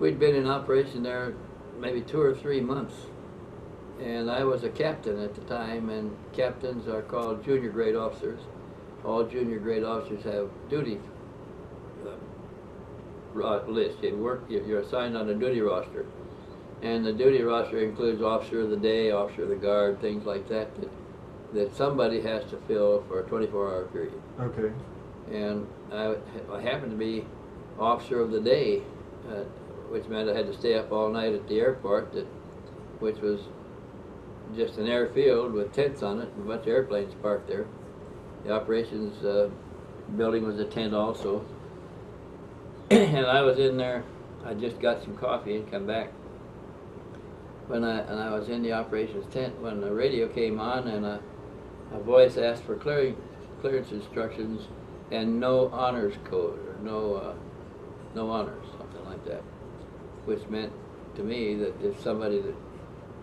We'd been in operation there maybe 2 or 3 months, and I was a captain at the time, and captains are called junior grade officers. All junior grade officers have duty list. You're assigned on a duty roster, and the duty roster includes officer of the day, officer of the guard, things like that that somebody has to fill for a 24-hour period. Okay. And I happened to be officer of the day, which meant I had to stay up all night at the airport, which was just an airfield with tents on it, and a bunch of airplanes parked there. The operations building was a tent also. And I was in there, I just got some coffee and come back. And I was in the operations tent when the radio came on, and a voice asked for clearance instructions and no honors code, or no honors, something like that. Which meant to me that if somebody that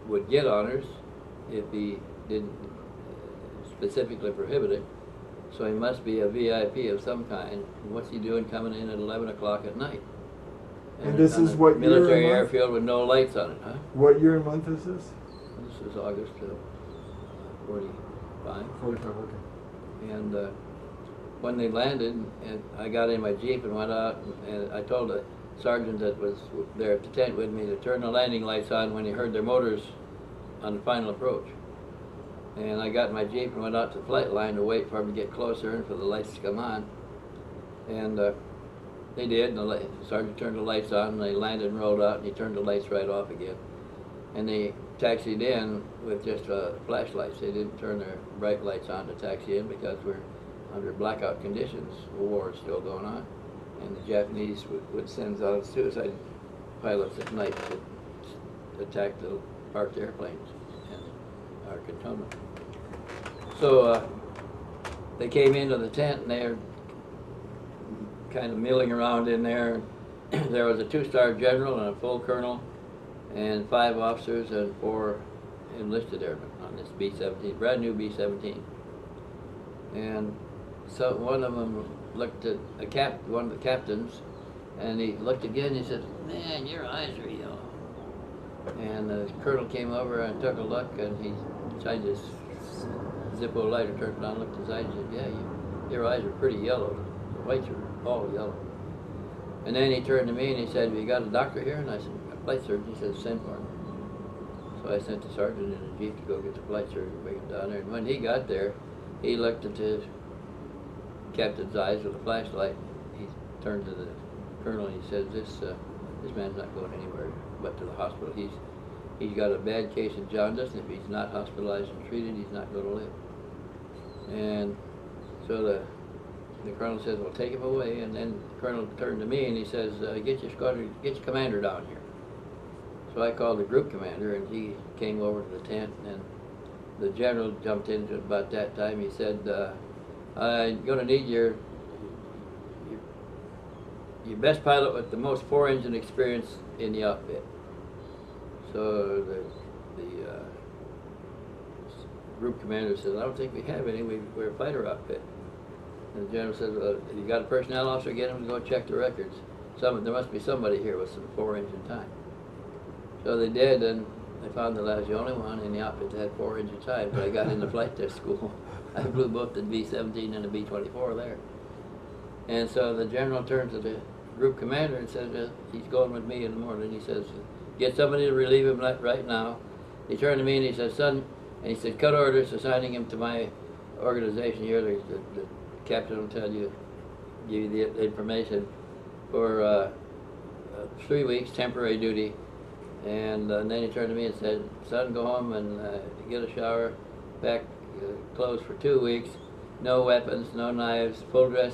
would get honors, if he didn't specifically prohibit it, so he must be a VIP of some kind. What's he doing coming in at 11 o'clock at night? And this is what year military and month? airfield with no lights on it, huh? What year and month is this? This is August of 45. 45, okay. And when they landed, and I got in my Jeep and went out, and I told the sergeant that was there at the tent with me to turn the landing lights on when he heard their motors on the final approach. And I got in my Jeep and went out to the flight line to wait for them to get closer and for the lights to come on. And they did, and the sergeant turned the lights on, and they landed and rolled out, and he turned the lights right off again. And they taxied in with just flashlights. They didn't turn their bright lights on to taxi in because we're under blackout conditions. The war is still going on. And the Japanese would send out suicide pilots at night to attack the parked airplanes in our cantonment. So they came into the tent, and they're kind of milling around in there. There was a 2-star general and a full colonel and 5 officers and 4 enlisted airmen on this B-17, brand new B-17. And so one of them looked at one of the captains, and he looked again, and he said, "Man, your eyes are yellow." And the colonel came over and took a look, and he tried his Zippo lighter, turned it on, looked at his eyes, and said, "Yeah, your eyes are pretty yellow. The whites are all yellow." And then he turned to me and he said, "Have you got a doctor here?" And I said, "A flight surgeon." He said, "Send for him." So I sent the sergeant in a Jeep to go get the flight surgeon, bring him down there. And when he got there, he looked at his captain's eyes with a flashlight. He turned to the colonel and he said, this man's not going anywhere but to the hospital. He's got a bad case of jaundice, and if he's not hospitalized and treated, he's not going to live." And So the colonel says, well, take him away. And then the colonel turned to me and he says, get your squadron, get your commander down here. So I called the group commander and he came over to the tent, and the general jumped into it about that time. He said, I'm going to need your best pilot with the most four-engine experience in the outfit. So the group commander says, I don't think we have any. We're a fighter outfit. And the general says, well, if you got a personnel officer, get him to go check the records. There must be somebody here with some four-engine time. So they did, and they found that I was the only one in the outfit that had four-engine time. But I got into flight test school. I flew both the B-17 and the B-24 there. And so the general turned to the group commander and said, he's going with me in the morning. He says, get somebody to relieve him right now. He turned to me and he said, son, and he said, cut orders assigning him to my organization here. The captain will give you the information for 3 weeks temporary duty. And then he turned to me and said, son, go home and get a shower, pack clothes for 2 weeks, no weapons, no knives, full dress,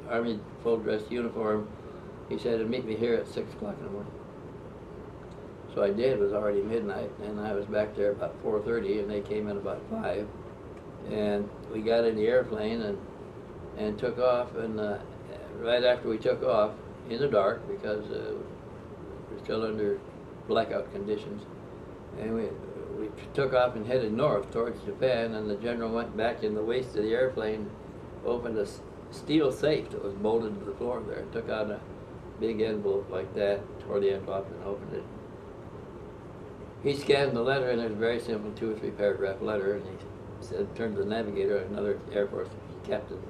Army full dress uniform. He said, and meet me here at 6 o'clock in the morning. So I did. It was already midnight, and I was back there about 4:30, and they came in about 5. And we got in the airplane and took off, and right after we took off, in the dark, because we're still under blackout conditions, and we took off and headed north towards Japan, and the general went back in the waist of the airplane, opened a steel safe that was bolted to the floor there, took out a big envelope like that, tore the envelope and opened it. He scanned the letter, and it was a very simple 2 or 3 paragraph letter, and he said, turned to the navigator, another Air Force captain.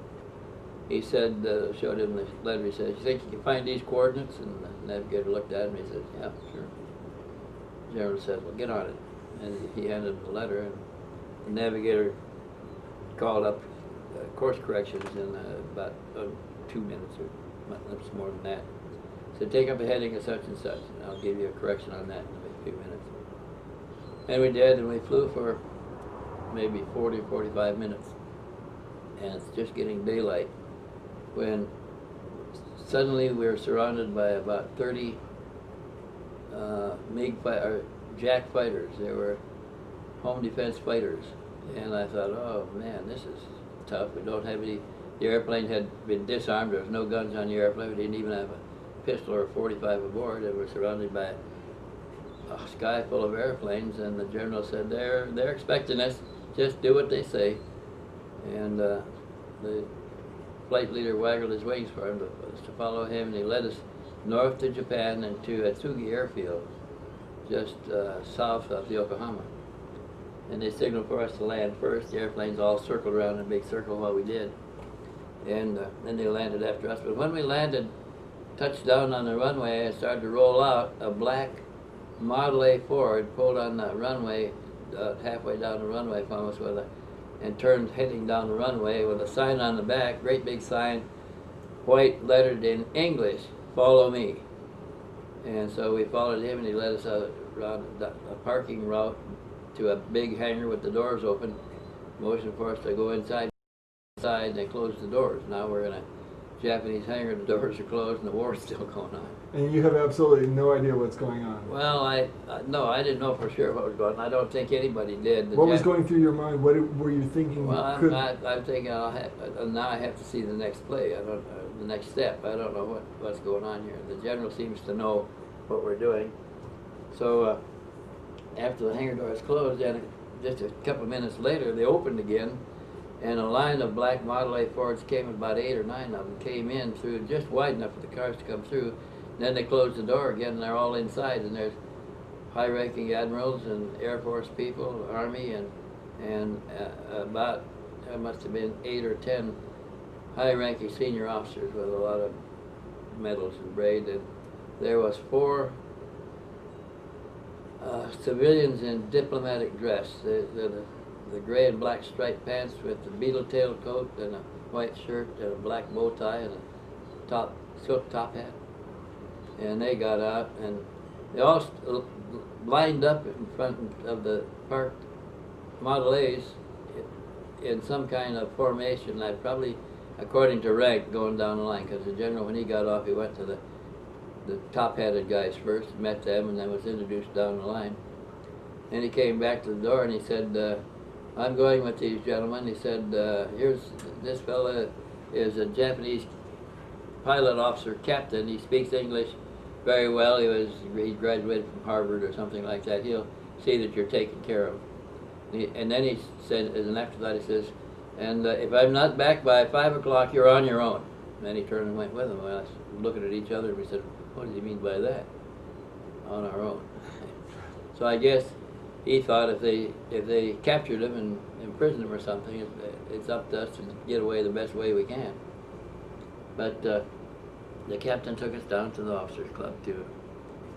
He said, showed him the letter, he said, you think you can find these coordinates? And the navigator looked at him, he said, yeah, sure. The general said, well, get on it. And he handed him the letter, and the navigator called up course corrections in about 2 minutes, or much more than that. Said, take up a heading of such and such, and I'll give you a correction on that in a few minutes. And we did, and we flew for maybe 40 or 45 minutes. And it's just getting daylight when suddenly we were surrounded by about 30 Jack fighters. They were home defense fighters. And I thought, oh man, this is tough. We don't have any, the airplane had been disarmed. There was no guns on the airplane. We didn't even have a pistol or a 45 aboard, and we're surrounded by a sky full of airplanes. And the general said, they're expecting us, just do what they say. And the flight leader waggled his wings for him to follow him, and he led us north to Japan and to Atsugi Airfield, just south of Yokohama. And they signaled for us to land first. The airplanes all circled around in a big circle while we did. And then they landed after us. But when we landed, touched down on the runway and started to roll out, a black Model A Ford pulled on the runway, halfway down the runway from us and turned heading down the runway with a sign on the back, great big sign, white lettered in English, follow me. And so we followed him, and he led us around a parking route to a big hangar with the doors open, motioned for us to go inside, and they closed the doors. Now we're in a Japanese hangar, the doors are closed, and the war's still going on. And you have absolutely no idea what's going on. Well, no, I didn't know for sure what was going on. I don't think anybody did. What was going through your mind? What were you thinking? Well, I'm thinking now I have to see the next play. The next step. I don't know what's going on here. The general seems to know what we're doing. So after the hangar doors closed, and just a couple of minutes later, they opened again, and a line of black Model A Fords came, about 8 or 9 of them came in through just wide enough for the cars to come through. Then they closed the door again, and they're all inside, and there's high-ranking admirals and Air Force people, Army, and about, there must have been 8 or 10 high-ranking senior officers with a lot of medals engraved. And there was 4 civilians in diplomatic dress. The gray and black striped pants with the beetle tail coat and a white shirt and a black bow tie and a silk top hat. And they got out, and they all lined up in front of the parked Model A's in some kind of formation, like probably according to rank going down the line, because the general, when he got off, he went to the top-hatted guys first, met them, and then was introduced down the line. And he came back to the door and he said, I'm going with these gentlemen. He said, here's this fella is a Japanese pilot officer captain. He speaks English very well. He graduated from Harvard or something like that. He'll see that you're taken care of. And then he said, as an afterthought, he says, and if I'm not back by 5 o'clock, you're on your own. And then he turned and went with him. Well, I was looking at each other and we said, what does he mean by that? On our own. So I guess he thought if they captured him and imprisoned him or something, it's up to us to get away the best way we can. But the captain took us down to the officers' club too.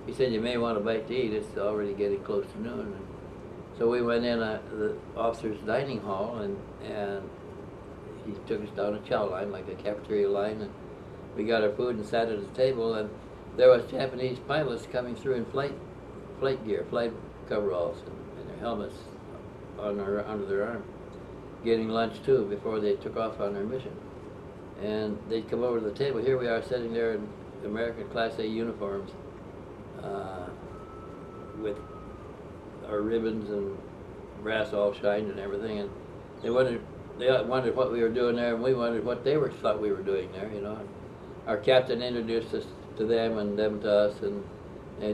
He said, you may want a bite to eat. It's already getting close to noon. And so we went in the officers' dining hall, and he took us down a chow line, like a cafeteria line, and we got our food and sat at the table, and there was Japanese pilots coming through in flight gear, flight coveralls, and their helmets under their arm, getting lunch too before they took off on their mission. And they'd come over to the table. Here we are sitting there in American Class A uniforms, with our ribbons and brass all shined and everything, and they wondered what we were doing there, and we wondered what they thought we were doing there, you know. And our captain introduced us to them and them to us, and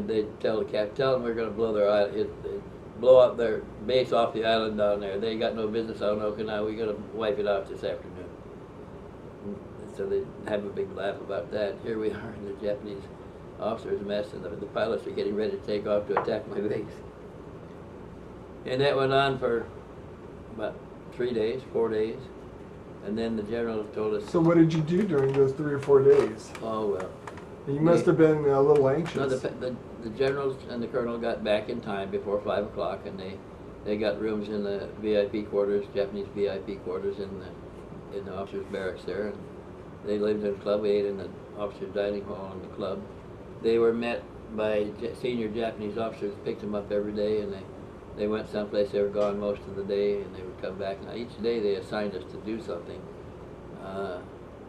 they'd tell the captain, tell them we're going to blow their island, blow up their base off the island down there. They got no business on Okinawa. We're going to wipe it out this afternoon. And so they have a big laugh about that. Here we are in the Japanese officers' mess, and the pilots are getting ready to take off to attack my base. And that went on for about 4 days, and then the general told us. So what did you do during those 3 or 4 days? Oh well. You must have been a little anxious. No, the generals and the colonel got back in time before 5 o'clock, and they got rooms in the VIP quarters, Japanese VIP quarters in the officers' barracks there, and they lived in the club. We ate in the officers' dining hall in the club. They were met by senior Japanese officers, picked them up every day, and they went someplace. They were gone most of the day, and they would come back. Now each day they assigned us to do something.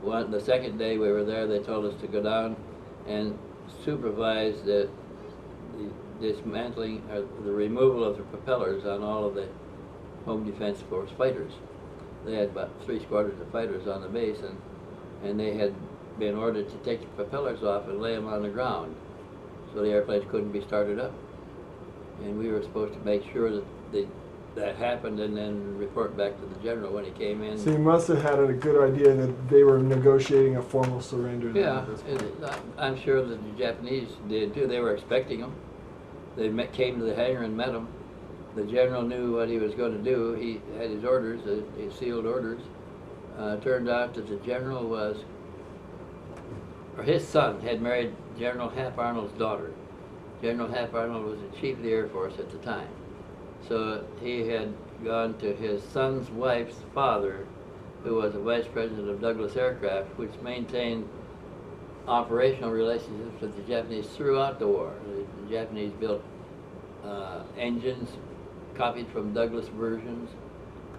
The second day we were there, they told us to go down and supervise the dismantling or the removal of the propellers on all of the Home Defense Force fighters. They had about 3 squadrons of fighters on the base, and they had been ordered to take the propellers off and lay them on the ground so the airplanes couldn't be started up. And we were supposed to make sure that happened and then report back to the general when he came in. So you must have had a good idea that they were negotiating a formal surrender. Yeah, I'm sure that the Japanese did too. They were expecting them. They came to the hangar and met them. The general knew what he was going to do. He had his orders, his sealed orders. Turned out that the general his son had married General Hap Arnold's daughter. General Hap Arnold was the chief of the Air Force at the time. So he had gone to his son's wife's father, who was a vice president of Douglas Aircraft, which maintained operational relationships with the Japanese throughout the war. The Japanese built engines copied from Douglas versions,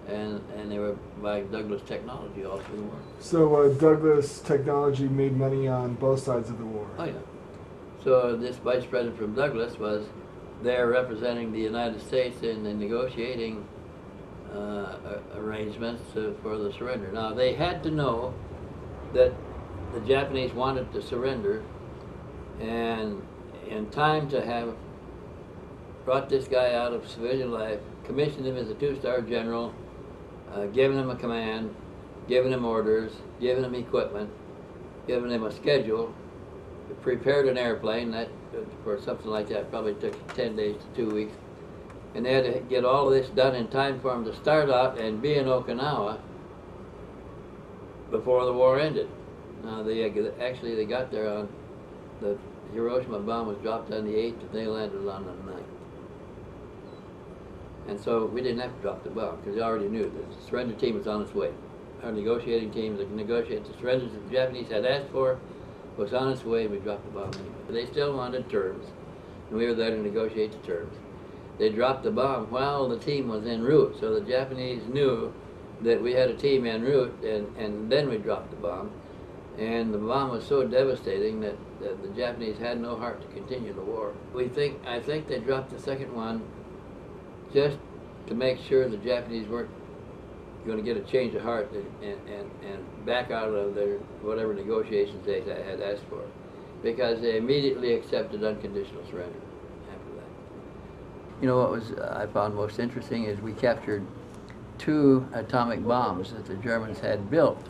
and they were buying Douglas technology all through the war. So Douglas technology made money on both sides of the war. Oh yeah. So this vice president from Douglas was there representing the United States in the negotiating arrangements for the surrender. Now they had to know that the Japanese wanted to surrender, and in time to have brought this guy out of civilian life, commissioned him as a 2-star general, given him a command, given him orders, given him equipment, given him a schedule, prepared an airplane. That for something like that probably took 10 days to 2 weeks, and they had to get all of this done in time for him to start out and be in Okinawa before the war ended. Now they got there on the Hiroshima bomb was dropped on the 8th, and they landed on the 9th. And so we didn't have to drop the bomb because they already knew that the surrender team was on its way. Our negotiating team that negotiated the surrenders that the Japanese had asked for was on its way, and we dropped the bomb anyway. They still wanted terms, and we were there to negotiate the terms. They dropped the bomb while the team was en route, so the Japanese knew that we had a team en route, and then we dropped the bomb. And the bomb was so devastating that the Japanese had no heart to continue the war. I think they dropped the second one just to make sure the Japanese weren't going to get a change of heart and back out of their whatever negotiations they had asked for, because they immediately accepted unconditional surrender after that. You know what I found most interesting is we captured 2 atomic bombs that the Germans had built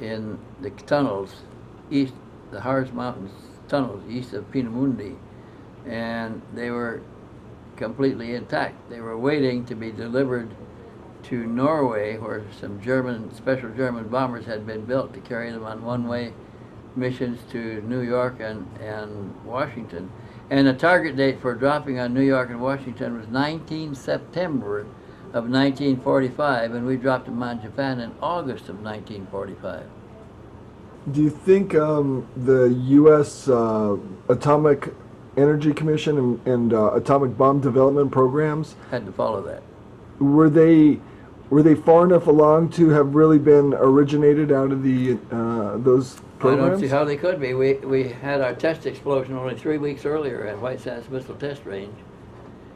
in the tunnels the Harz Mountains tunnels east of Peenemünde, and they were completely intact. They were waiting to be delivered to Norway, where some special German bombers had been built to carry them on one-way missions to New York and Washington. And the target date for dropping on New York and Washington was 19 September of 1945, and we dropped them on Japan in August of 1945. Do you think the U.S. Atomic Energy Commission and atomic bomb development programs Had to follow that. were they far enough along to have really been originated out of the those programs? I don't see how they could be. We had our test explosion only 3 weeks earlier at White Sands Missile Test Range.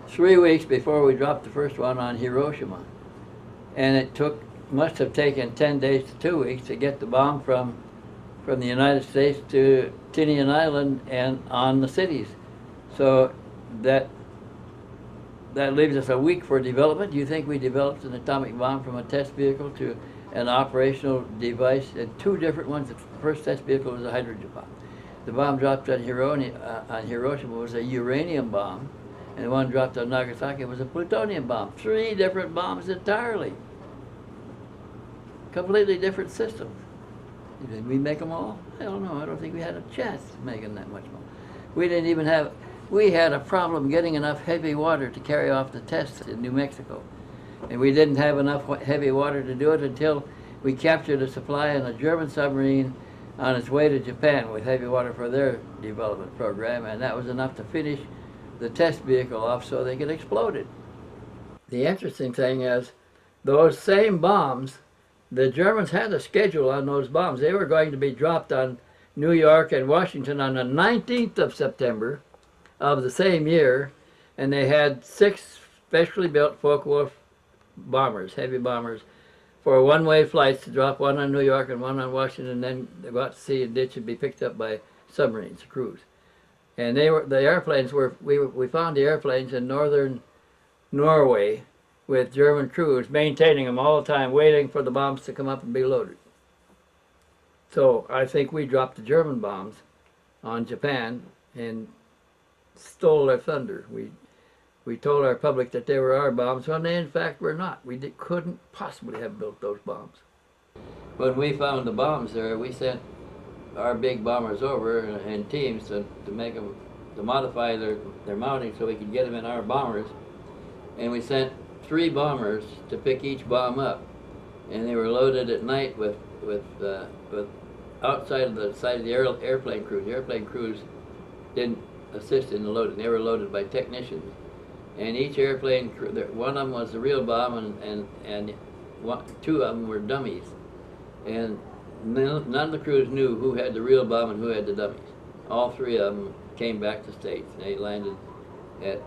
3 weeks before we dropped the first one on Hiroshima. And it must have taken 10 days to 2 weeks to get the bomb from the United States to Tinian Island and on the cities. So that leaves us a week for development. Do you think we developed an atomic bomb from a test vehicle to an operational device? And 2 different ones. The first test vehicle was a hydrogen bomb. The bomb dropped on Hiroshima was a uranium bomb, and the one dropped on Nagasaki was a plutonium bomb. 3 different bombs entirely. Completely different systems. Did we make them all? Hell no, I don't think we had a chance of making that much more. We had a problem getting enough heavy water to carry off the tests in New Mexico. And we didn't have enough heavy water to do it until we captured a supply in a German submarine on its way to Japan with heavy water for their development program, and that was enough to finish the test vehicle off so they could explode it. The interesting thing is, those same bombs, the Germans had a schedule on those bombs. They were going to be dropped on New York and Washington on the 19th of September of the same year, and they had 6 specially built Focke-Wulf bombers, heavy bombers, for one-way flights to drop one on New York and one on Washington, and then go out to sea and ditch and be picked up by submarines, crews. And we found the airplanes in northern Norway with German crews maintaining them all the time, waiting for the bombs to come up and be loaded. So I think we dropped the German bombs on Japan and stole their thunder. We told our public that they were our bombs when they in fact were not. We couldn't possibly have built those bombs. When we found the bombs there, we sent our big bombers over in teams to make them, to modify their mounting so we could get them in our bombers. And we sent 3 bombers to pick each bomb up, and they were loaded at night with outside of the side of the airplane crews. The airplane crews didn't assist in the loading; they were loaded by technicians. And each airplane crew, one of them was the real bomb, and 2 of them were dummies. And none of the crews knew who had the real bomb and who had the dummies. All 3 of them came back to States. They landed at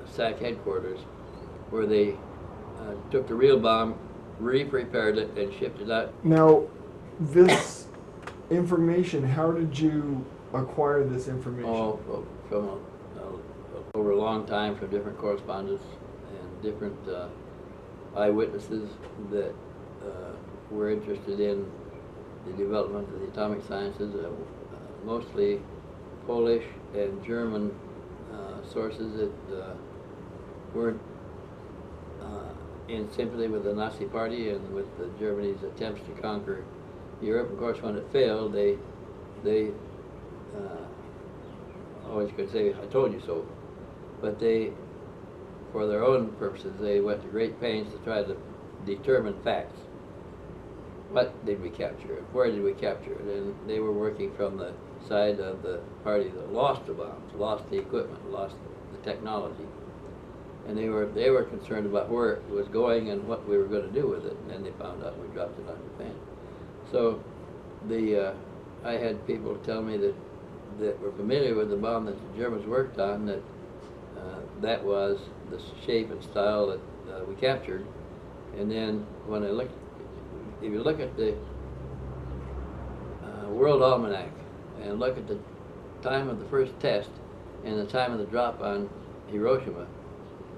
SAC headquarters, where they took the real bomb, re-prepared it, and shipped it out. Now, this information, how did you acquire this information? Oh, from over a long time, from different correspondents and different eyewitnesses that were interested in the development of the atomic sciences, mostly Polish and German sources that weren't in sympathy with the Nazi Party and with Germany's attempts to conquer Europe. Of course, when it failed, they always could say, "I told you so." But they, for their own purposes, they went to great pains to try to determine facts. What did we capture? Where did we capture it? And they were working from the side of the party that lost the bombs, lost the equipment, lost the technology. and they were concerned about where it was going and what we were going to do with it. And then they found out we dropped it on Japan. So I had people tell me that were familiar with the bomb that the Germans worked on, that was the shape and style that we captured. And then when I looked, if you look at the World Almanac and look at the time of the first test and the time of the drop on Hiroshima,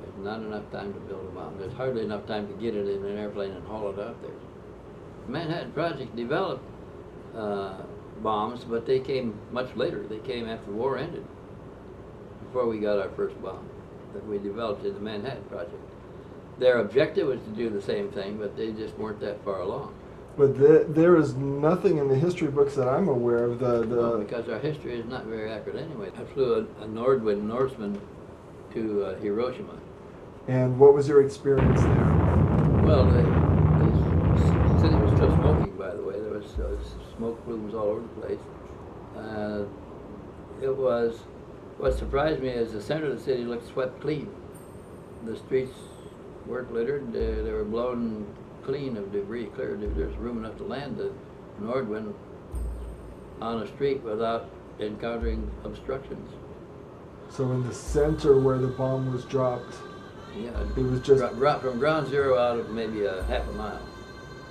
there's not enough time to build a bomb. There's hardly enough time to get it in an airplane and haul it out there. The Manhattan Project developed bombs, but they came much later. They came after the war ended, before we got our first bomb that we developed in the Manhattan Project. Their objective was to do the same thing, but they just weren't that far along. But there is nothing in the history books that I'm aware of. Well, because our history is not very accurate anyway. I flew a Nordwind Norseman to Hiroshima. And what was your experience there? Well, the city was still smoking, by the way. There was smoke plumes all over the place. What surprised me is the center of the city looked swept clean. The streets weren't littered. They were blown clean of debris, cleared. There's room enough to land a Nordwind on a street without encountering obstructions. So in the center where the bomb was dropped, Yeah, it was just dropped from ground zero out of maybe a half a mile.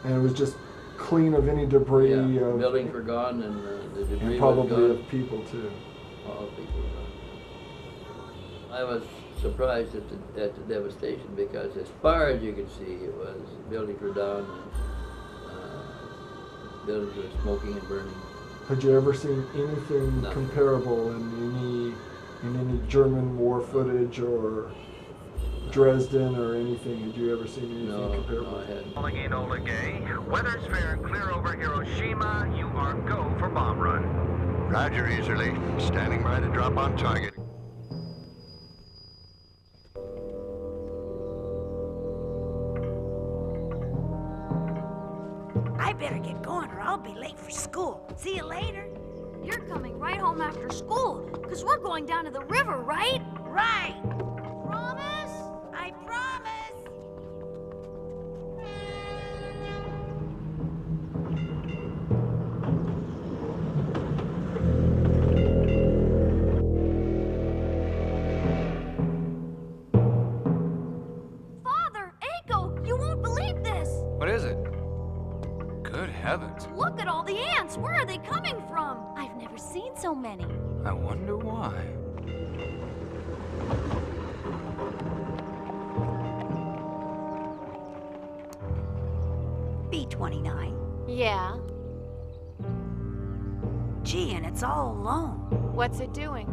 and it was just clean of any debris. Yeah, buildings were gone, and the debris and probably was gone. of people too. All people were gone. I was surprised at the devastation, because as far as you could see, it was buildings were down, and buildings were smoking and burning. Had you ever seen anything No. comparable in any German war footage or Dresden or anything? Had you ever seen anything comparable? No, I hadn't. Enola Gay. Weather's fair and clear over Hiroshima. You are go for bomb run. Roger, easerly. Standing by to drop on target. I better get going or I'll be late for school. See you later. You're coming right home after school, because we're going down to the river, right? Right. Promise? I promise. Father, Aiko, you won't believe this. What is it? Good heavens. Look at all the ants. Where are they coming from? I've never seen so many. I wonder why. B-29. Yeah. Gee, and it's all alone. What's it doing?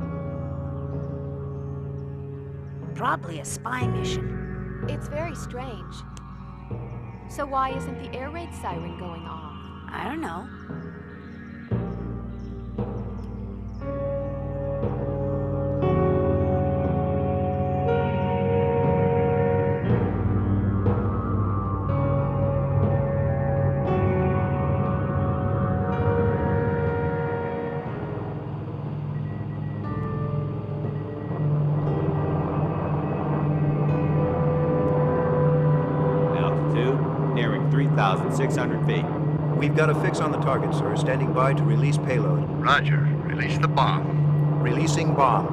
Probably a spy mission. It's very strange. So why isn't the air raid siren going off? I don't know. Altitude nearing 3,600 feet. We've got a fix on the target, sir. Standing by to release payload. Roger. Release the bomb. Releasing bomb.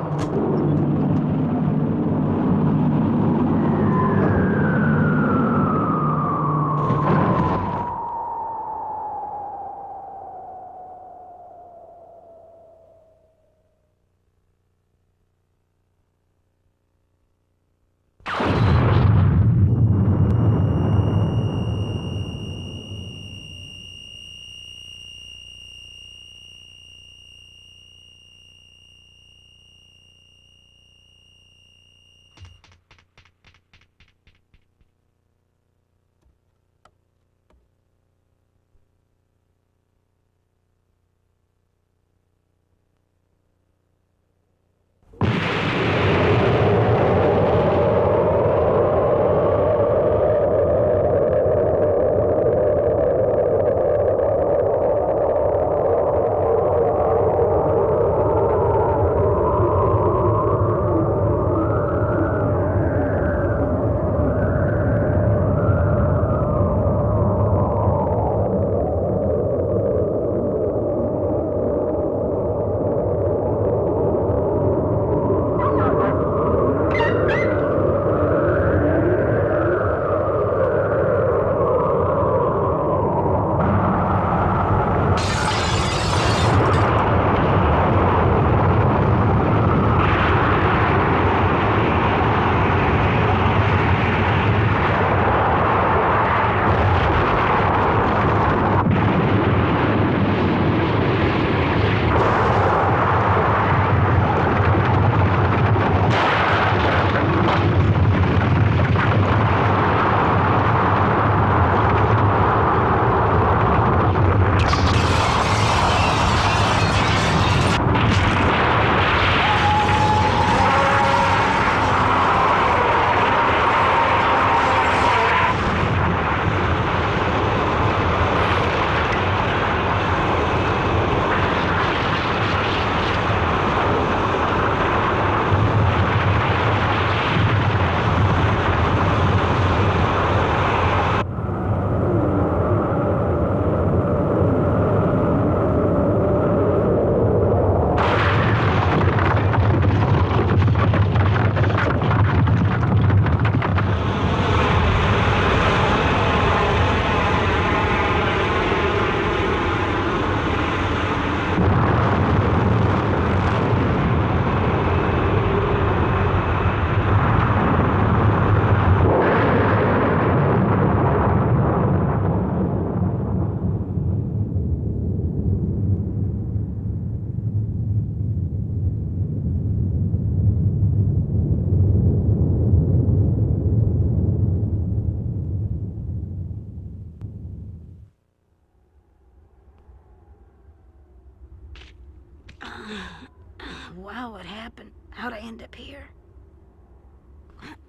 wow, what happened? How'd I end up here?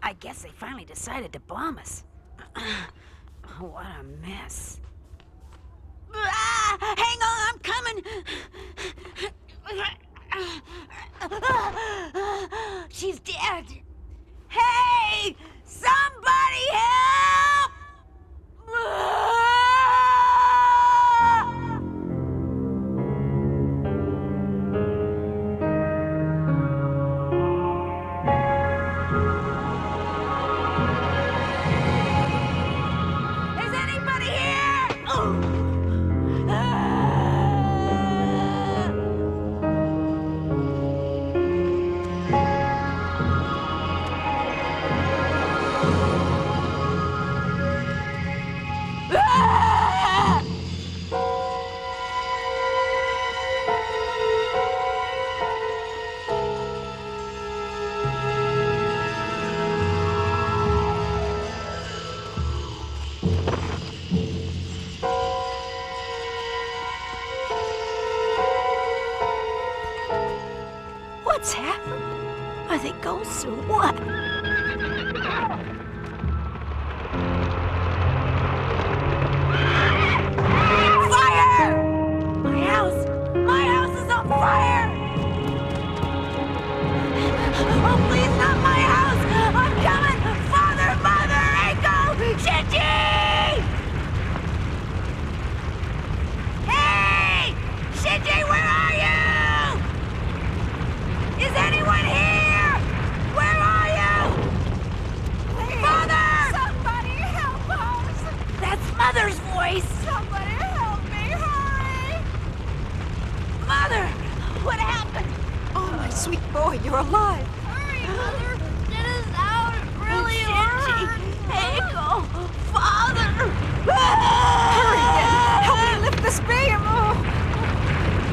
I guess they finally decided to bomb us. What a mess. Ah, hang on, I'm coming! She's dead. Hey! Somebody help! Is anybody here? What's happened? Are they ghosts or what? Fire! My house is on fire! Oh, please, not my house! I'm coming! Father, Mother, Echo! Shinji! Hey! Shinji, where are you? Is anyone here? Where are you? Please, Father! Somebody help us! That's Mother's voice! Somebody help me, hurry! Mother! What happened? Oh, my sweet boy, you're alive. Hurry, Mother! Get us out! It really Shinji! hurts! Echo! Father! Hurry, help me lift this beam. Oh.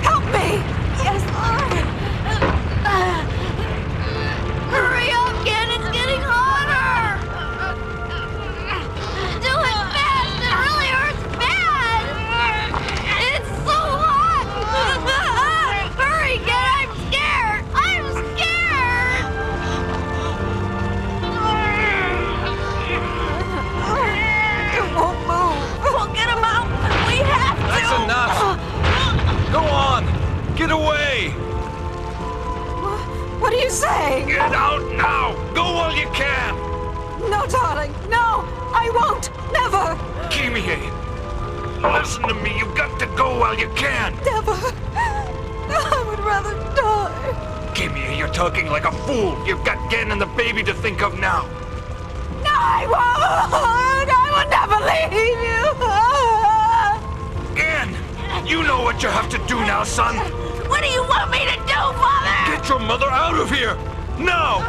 Help me! Yes, Lord! Hurry up, kid! It's getting hotter! Do it fast! It really hurts bad! It's so hot! Hurry, kid! I'm scared! I'm scared! It won't move. We'll get him out! We have to! That's enough! Go on! Get away! What are you saying? Get out now! Go while you can! No, darling, no! I won't! Never! Kimie! Listen to me, you've got to go while you can! Never! I would rather die. Kimie, you're talking like a fool! You've got Gen and the baby to think of now! No, I won't! I will never leave you! Gen! You know what you have to do now, son! What do you want me to do, Father? Get your mother out of here! Now!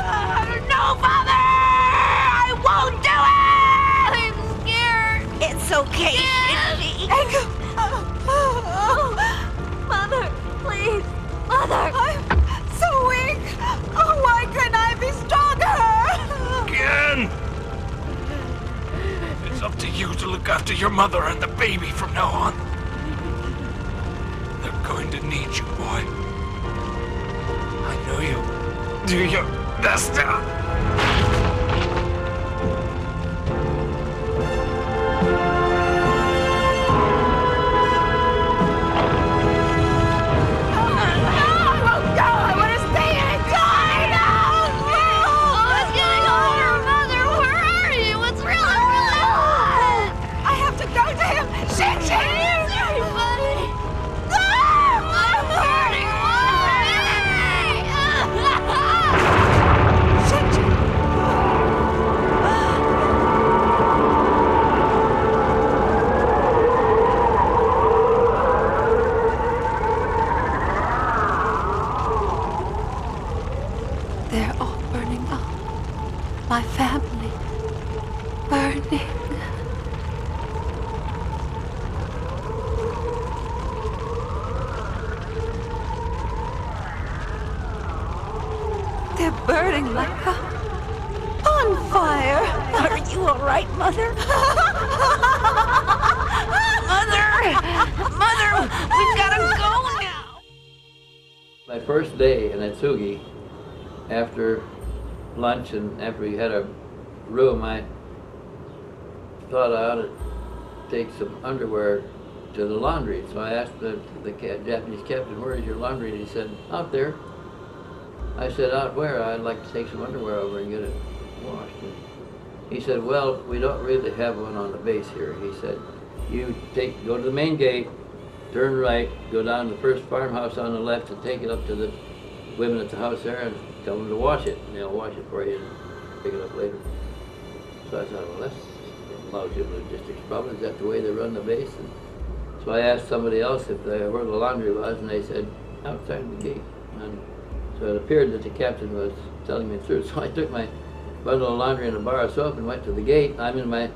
No, Father! I won't do it! I'm scared! It's okay, Shinji. Echo! Mother, please! Mother! I'm so weak! Oh, why couldn't I be stronger? Gen! It's up to you to look after your mother and the baby from now on. They're going to need you, boy. I know you. Do your best now. They're all burning up. My family. Burning. They're burning like a bonfire. Are you all right, Mother? Mother! Mother, we've got to go now. I that first day in Atsugi, after lunch and after we had our room, I thought I ought to take some underwear to the laundry. So I asked the Japanese captain, "Where is your laundry?" And he said, "Out there." I said, "Out where? I'd like to take some underwear over and get it washed." And he said, "Well, we don't really have one on the base here." He said, "You go to the main gate, turn right, go down to the first farmhouse on the left and take it up to the women at the house there and tell them to wash it. And they'll wash it for you and pick it up later." So I thought, well, that's a lousy logistics problem. Is that the way they run the base? And so I asked somebody else where the laundry was, and they said, outside the gate. And so it appeared that the captain was telling me the truth. So I took my bundle of laundry and a bar of soap and went to the gate. I'm in my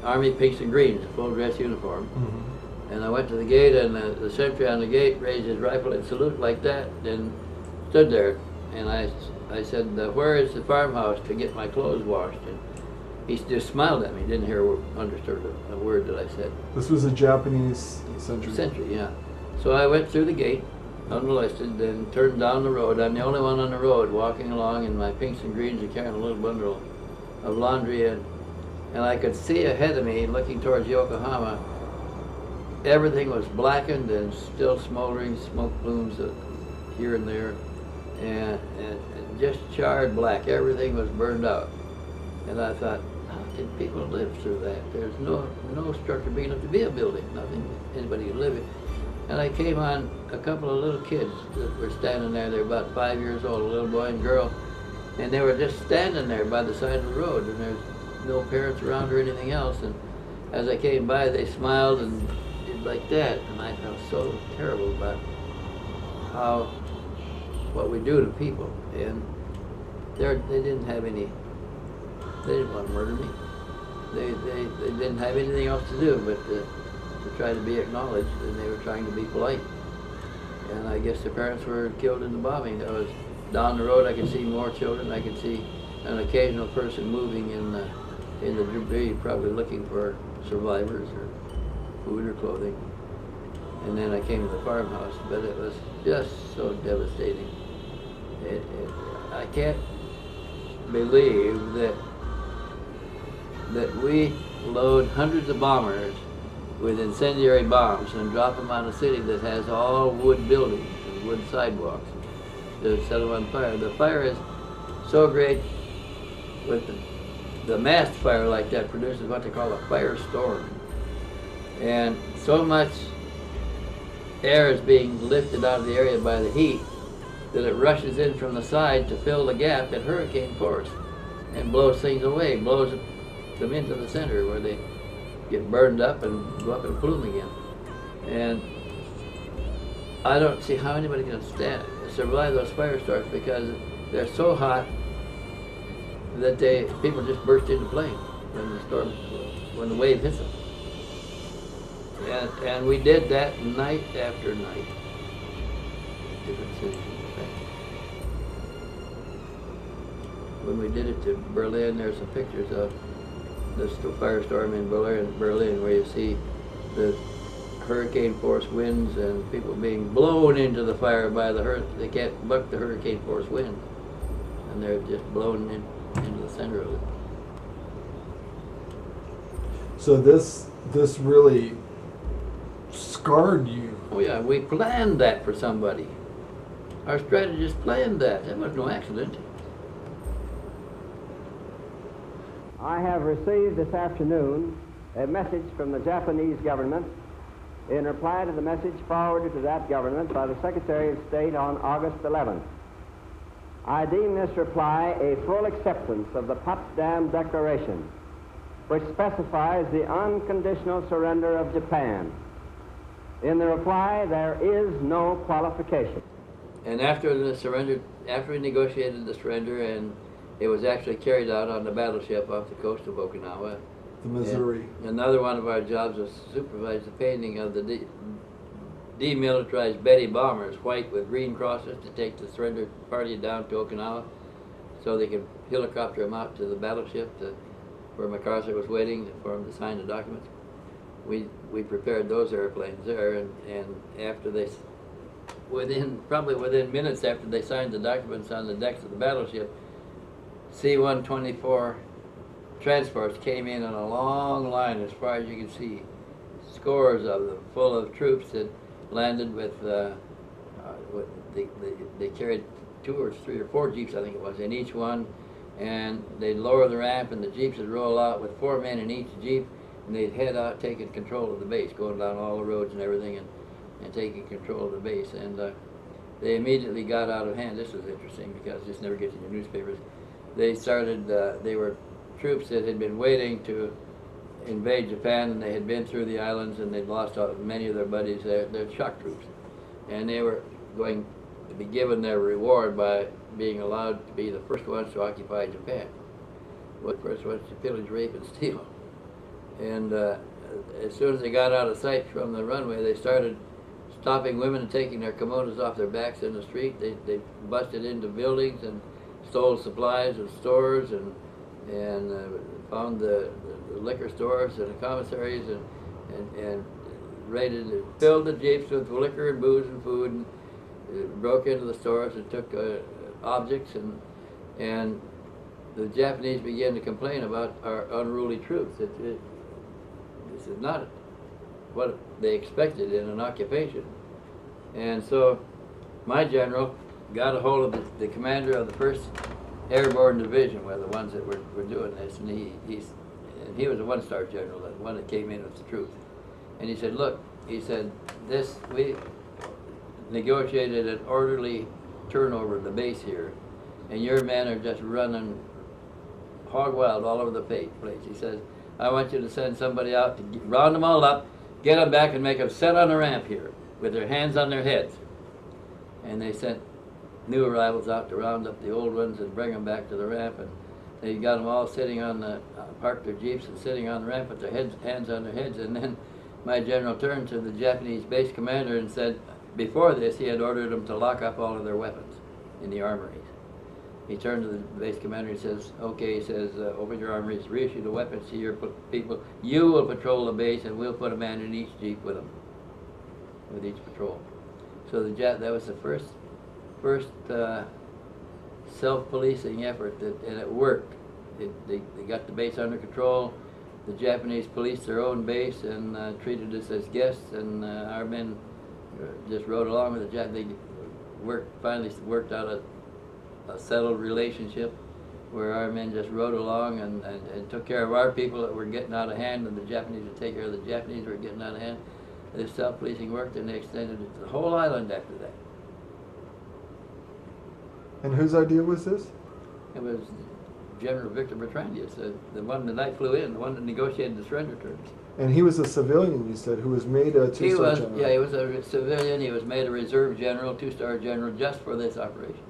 Army pinks and greens, full dress uniform. Mm-hmm. And I went to the gate, and the sentry on the gate raised his rifle and saluted like that, and stood there. And I said, "Where is the farmhouse to get my clothes washed?" And he just smiled at me. He didn't understand a word that I said. This was a Japanese sentry? Sentry, yeah. So I went through the gate, unmolested, and turned down the road. I'm the only one on the road walking along in my pinks and greens and carrying a little bundle of laundry. And I could see ahead of me, looking towards Yokohama, everything was blackened and still smoldering, smoke plumes here and there, and just charred black. Everything was burned out. And I thought, how did people live through that? There's no structure big enough to be a building, nothing anybody could live in. And I came on a couple of little kids that were standing there. They were about 5 years old, a little boy and girl, and they were just standing there by the side of the road, and there's no parents around or anything else. And as I came by, they smiled and did like that, and I felt so terrible about what we do to people. And they didn't have any. They didn't want to murder me. They didn't have anything else to do but to try to be acknowledged, and they were trying to be polite. And I guess their parents were killed in the bombing. I was down the road. I could see more children. I could see an occasional person moving in the debris, probably looking for survivors or food or clothing. And then I came to the farmhouse, but it was just so devastating. I can't believe that we load hundreds of bombers with incendiary bombs and drop them on a city that has all wood buildings and wood sidewalks to set them on fire. The fire is so great, with the massed fire like that produces what they call a firestorm. And so much air is being lifted out of the area by the heat that it rushes in from the side to fill the gap at hurricane force and blows things away, blows them into the center where they get burned up and go up in plume again. And I don't see how anybody can survive those firestorms, because they're so hot that people just burst into flame when the wave hits them. And we did that night after night. Different cities. When we did it to Berlin, there's some pictures of the firestorm in Berlin, where you see the hurricane force winds and people being blown into the fire by they can't buck the hurricane force wind, and they're just blown into the center of it. So this really scarred you. Oh yeah, we planned that for somebody. Our strategists planned that. That was no accident. I have received this afternoon a message from the Japanese government in reply to the message forwarded to that government by the Secretary of State on August 11th. I deem this reply a full acceptance of the Potsdam Declaration, which specifies the unconditional surrender of Japan. In the reply, there is no qualification. And after we negotiated the surrender, and it was actually carried out on the battleship off the coast of Okinawa. The Missouri. And another one of our jobs was to supervise the painting of the demilitarized Betty bombers, white with green crosses, to take the surrender party down to Okinawa so they could helicopter them out to the battleship where MacArthur was waiting for him to sign the documents. We prepared those airplanes there, and after they probably within minutes after they signed the documents on the decks of the battleship, C-124 transports came in a long line as far as you can see, scores of them, full of troops that landed with they carried 2 or 3 or 4 jeeps, I think it was, in each one, and they'd lower the ramp and the jeeps would roll out with 4 men in each jeep, and they'd head out taking control of the base, going down all the roads and everything, and taking control of the base. And they immediately got out of hand. This was interesting because this never gets in your newspapers. They started, they were troops that had been waiting to invade Japan, and they had been through the islands, and they'd lost many of their buddies. They're shock troops. And they were going to be given their reward by being allowed to be the first ones to occupy Japan. The first ones to pillage, rape, and steal. And as soon as they got out of sight from the runway, they started stopping women and taking their kimonos off their backs in the street. They busted into buildings and stole supplies of stores and found the liquor stores and the commissaries and raided and filled the jeeps with liquor and booze and food, and broke into the stores and took objects, and the Japanese began to complain about our unruly troops. This is not what they expected in an occupation. And so my general got a hold of the commander of the 1st Airborne Division, were the ones that were doing this, and he was a 1-star general, the one that came in with the troops. And he said, look, he said, we negotiated an orderly turnover of the base here, and your men are just running hog wild all over the place. He says, I want you to send somebody out to round them all up, get them back, and make them sit on the ramp here with their hands on their heads. And they sent new arrivals out to round up the old ones and bring them back to the ramp, and they got them all sitting on the, parked their jeeps and sitting on the ramp with their hands on their heads. And then my general turned to the Japanese base commander and said, before this, he had ordered them to lock up all of their weapons in the armories. He turned to the base commander and says, okay, he says, open your armories, reissue the weapons to your people. You will patrol the base, and we'll put a man in each jeep with them, with each patrol. So that was the first self-policing effort, and it worked. They got the base under control. The Japanese policed their own base and treated us as guests, and our men just rode along with the Japanese. They finally worked out a settled relationship where our men just rode along and took care of our people that were getting out of hand, and the Japanese would take care of the Japanese who were getting out of hand. This self-policing worked, and they extended it to the whole island after that. And whose idea was this? It was General Victor Bertrandius, the one that I flew in, the one that negotiated the surrender terms. And he was a civilian, you said, who was made a 2-star general. Yeah, he was a civilian. He was made a reserve general, 2-star general, just for this operation.